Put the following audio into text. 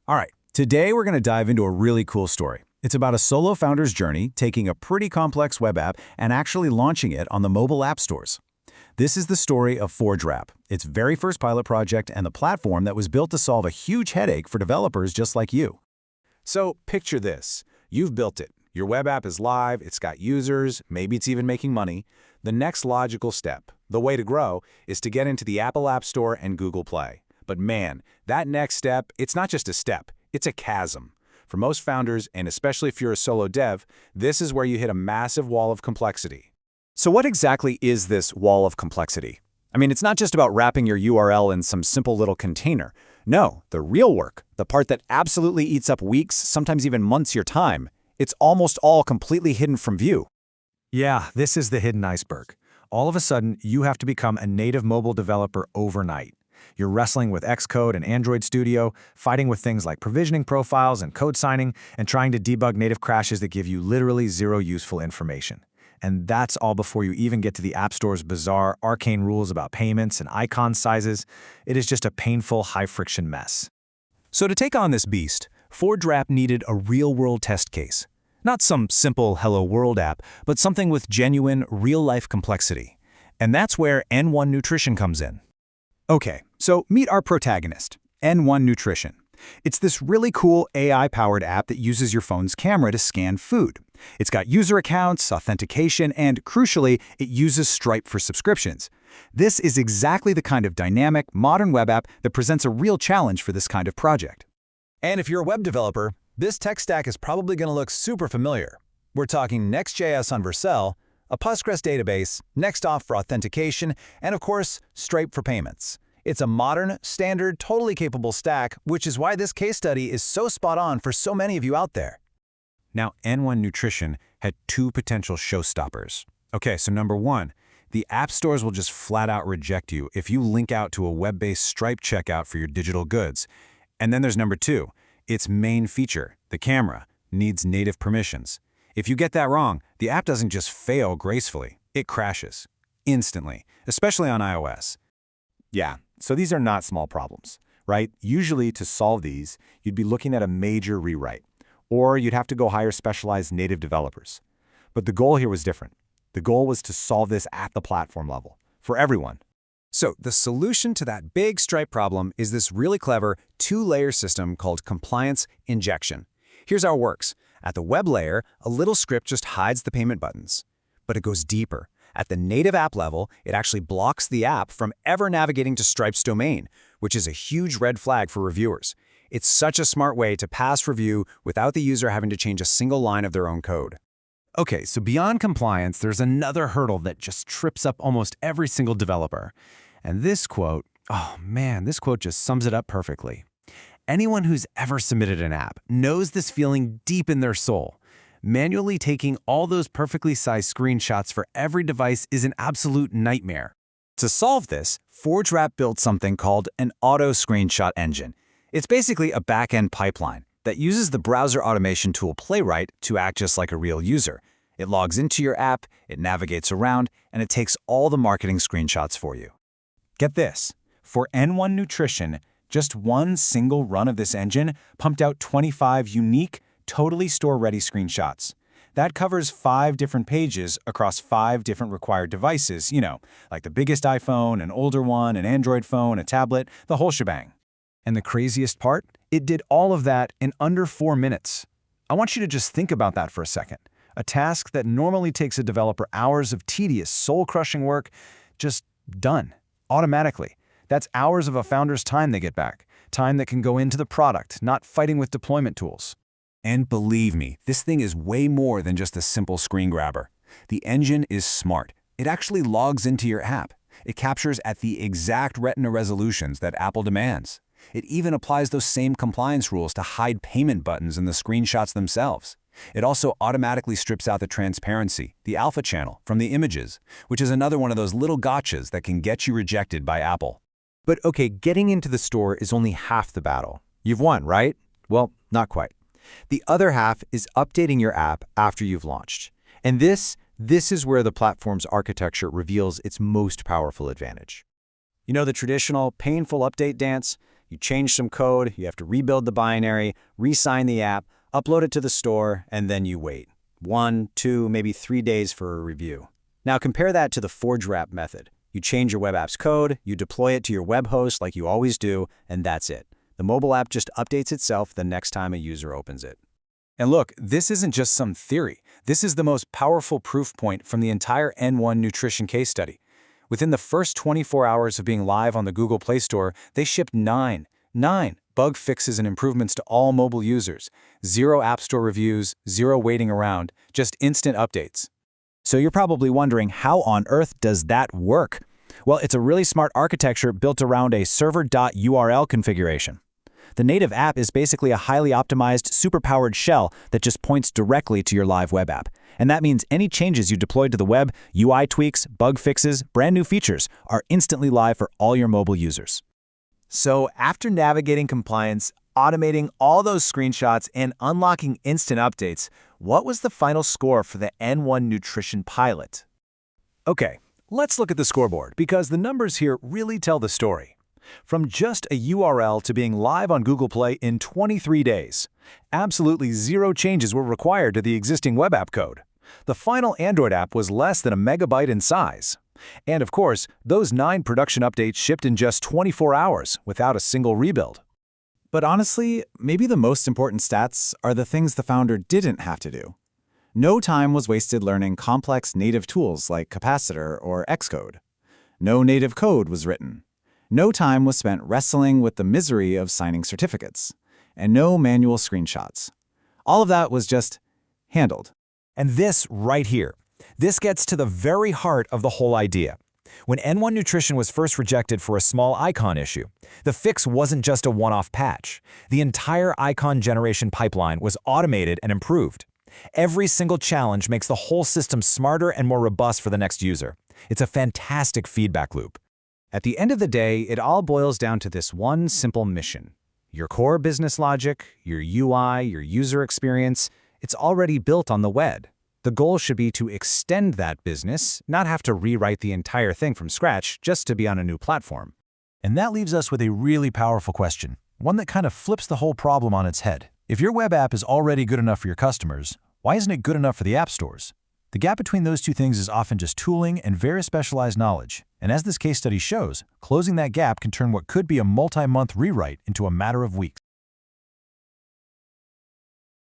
All right, today we're going to dive into a really cool story. It's about a solo founder's journey taking a pretty complex web app and actually launching it on the mobile app stores. This is the story of ForgeWrap, its very first pilot project and the platform that was built to solve a huge headache for developers just like you. So picture this. You've built it. Your web app is live, it's got users, maybe it's even making money. The next logical step, the way to grow, is to get into the Apple App Store and Google Play. But man, that next step, it's not just a step, it's a chasm. For most founders, and especially if you're a solo dev, this is where you hit a massive wall of complexity. So what exactly is this wall of complexity? I mean, it's not just about wrapping your URL in some simple little container. No, the real work, the part that absolutely eats up weeks, sometimes even months of your time, it's almost all completely hidden from view. Yeah, this is the hidden iceberg. All of a sudden, you have to become a native mobile developer overnight. You're wrestling with Xcode and Android Studio, fighting with things like provisioning profiles and code signing, and trying to debug native crashes that give you literally zero useful information. And that's all before you even get to the App Store's bizarre, arcane rules about payments and icon sizes. It is just a painful, high-friction mess. So to take on this beast, ForgeWrap needed a real-world test case. Not some simple Hello World app, but something with genuine, real-life complexity. And that's where N1 Nutrition comes in. Okay, so meet our protagonist, N1 Nutrition. It's this really cool AI-powered app that uses your phone's camera to scan food. It's got user accounts, authentication, and crucially, it uses Stripe for subscriptions. This is exactly the kind of dynamic, modern web app that presents a real challenge for this kind of project. And if you're a web developer, this tech stack is probably going to look super familiar. We're talking Next.js on Vercel, a Postgres database, Nextauth for authentication, and of course, Stripe for payments. It's a modern, standard, totally capable stack, which is why this case study is so spot on for so many of you out there. Now, N1 Nutrition had two potential showstoppers. Okay, so number one, the app stores will just flat out reject you if you link out to a web-based Stripe checkout for your digital goods. And then there's number two, its main feature, the camera, needs native permissions. If you get that wrong, the app doesn't just fail gracefully, it crashes. Instantly, especially on iOS. Yeah, so these are not small problems, right? Usually to solve these, you'd be looking at a major rewrite, or you'd have to go hire specialized native developers. But the goal here was different. The goal was to solve this at the platform level, for everyone. So the solution to that big Stripe problem is this really clever two-layer system called compliance injection. Here's how it works. At the web layer, a little script just hides the payment buttons. But it goes deeper. At the native app level, it actually blocks the app from ever navigating to Stripe's domain, which is a huge red flag for reviewers. It's such a smart way to pass review without the user having to change a single line of their own code. Okay, so beyond compliance, there's another hurdle that just trips up almost every single developer. And this quote, oh man, this quote just sums it up perfectly. Anyone who's ever submitted an app knows this feeling deep in their soul. Manually taking all those perfectly sized screenshots for every device is an absolute nightmare. To solve this, ForgeWrap built something called an auto screenshot engine. It's basically a back-end pipeline that uses the browser automation tool Playwright to act just like a real user. It logs into your app, it navigates around, and it takes all the marketing screenshots for you. Get this, for N1 Nutrition, just one single run of this engine pumped out 25 unique, totally store-ready screenshots. That covers 5 different pages across 5 different required devices, like the biggest iPhone, an older one, an Android phone, a tablet, the whole shebang. And the craziest part? It did all of that in under 4 minutes. I want you to just think about that for a second. A task that normally takes a developer hours of tedious, soul-crushing work, just done, automatically. That's hours of a founder's time they get back, time that can go into the product, not fighting with deployment tools. And believe me, this thing is way more than just a simple screen grabber. The engine is smart. It actually logs into your app. It captures at the exact Retina resolutions that Apple demands. It even applies those same compliance rules to hide payment buttons in the screenshots themselves. It also automatically strips out the transparency, the alpha channel, from the images, which is another one of those little gotchas that can get you rejected by Apple. But okay, getting into the store is only half the battle. You've won, right? Well, not quite. The other half is updating your app after you've launched. And this is where the platform's architecture reveals its most powerful advantage. You know the traditional painful update dance? You change some code, you have to rebuild the binary, re-sign the app, upload it to the store, and then you wait. 1, 2, maybe 3 days for a review. Now compare that to the ForgeWrap method. You change your web app's code, you deploy it to your web host like you always do, and that's it. The mobile app just updates itself the next time a user opens it. And look, this isn't just some theory. This is the most powerful proof point from the entire N1 nutrition case study. Within the first 24 hours of being live on the Google Play Store, they shipped 9 bug fixes and improvements to all mobile users. 0 App Store reviews, 0 waiting around, just instant updates. So you're probably wondering, how on earth does that work? Well, it's a really smart architecture built around a server.url configuration. The native app is basically a highly optimized, superpowered shell that just points directly to your live web app. And that means any changes you deploy to the web, UI tweaks, bug fixes, brand new features, are instantly live for all your mobile users. So after navigating compliance, automating all those screenshots, and unlocking instant updates, what was the final score for the N1 Nutrition pilot? Okay, let's look at the scoreboard, because the numbers here really tell the story. From just a URL to being live on Google Play in 23 days, absolutely 0 changes were required to the existing web app code. The final Android app was less than a megabyte in size. And of course, those 9 production updates shipped in just 24 hours without a single rebuild. But honestly, maybe the most important stats are the things the founder didn't have to do. No time was wasted learning complex native tools like Capacitor or Xcode. No native code was written. No time was spent wrestling with the misery of signing certificates. And no manual screenshots. All of that was just handled. And this right here, this gets to the very heart of the whole idea. When N1 Nutrition was first rejected for a small icon issue, the fix wasn't just a one-off patch. The entire icon generation pipeline was automated and improved. Every single challenge makes the whole system smarter and more robust for the next user. It's a fantastic feedback loop. At the end of the day, it all boils down to this one simple mission. Your core business logic, your UI, your user experience, it's already built on the web. The goal should be to extend that business, not have to rewrite the entire thing from scratch just to be on a new platform. And that leaves us with a really powerful question, one that kind of flips the whole problem on its head. If your web app is already good enough for your customers, why isn't it good enough for the app stores? The gap between those two things is often just tooling and very specialized knowledge. And as this case study shows, closing that gap can turn what could be a multi-month rewrite into a matter of weeks.